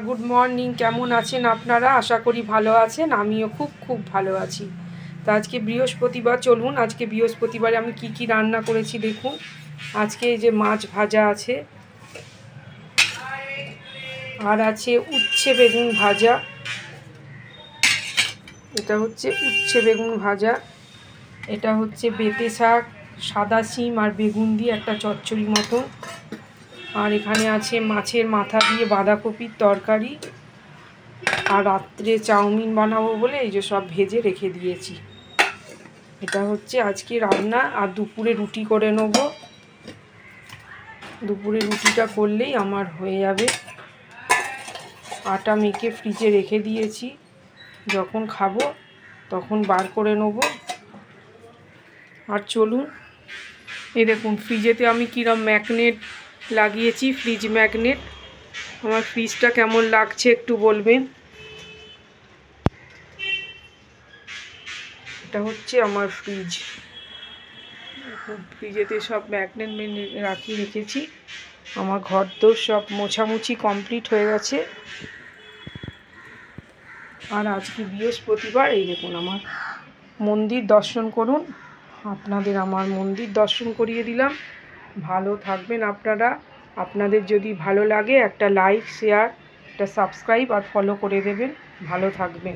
Good morning, কেমন আছেন আপনারা? আশা করি ভালো আছেন। আমিও খুব ভালো আছি। তো আজকে বৃহস্পতিবার, চলুন আজকে বৃহস্পতিবারে আমি কি রান্না করেছি দেখুন। আজকে এই যে মাছ ভাজা আছে, আর আছে উচ্ছে বেগুন ভাজা। এটা হচ্ছে উচ্ছে বেগুন ভাজা, এটা হচ্ছে বেঁটে শাক, সাদা শিম আর বেগুন দিয়ে একটা চচ্চড়ি মতো, আর এখানে আছে মাছের মাথা দিয়ে বাঁধাকপির তরকারি। আর রাত্রে চাউমিন বানাবো বলে এই যে সব ভেজে রেখে দিয়েছি। এটা হচ্ছে আজকে রান্না। আর দুপুরে রুটি করে নেব। দুপুরে রুটিটা করলেই আমার হয়ে যাবে। আটা মেখে ফ্রিজে রেখে দিয়েছি, যখন খাবো তখন বার করে নেব। আর চলুন, এই দেখুন ফ্রিজেতে আমি কিরম ম্যাগনেট লাগিয়েছি, ফ্রিজ ম্যাগনেট। আমার ফ্রিজটা কেমন লাগছে একটু বলবেন। এটা হচ্ছে আমার ফ্রিজ। ফ্রিজেতে সব ম্যাগনেট রেখেছি। আমার ঘর তো সব মোছামুছি কমপ্লিট হয়ে গেছে। আর আজকে বৃহস্পতিবার, এই দেখুন আমার মন্দির দর্শন করুন। আপনাদের আমার মন্দির দর্শন করিয়ে দিলাম। ভালো থাকবেন আপনারা। আপনাদের যদি ভালো লাগে একটা লাইক, শেয়ার, একটা সাবস্ক্রাইব আর ফলো করে দেবেন। ভালো থাকবেন।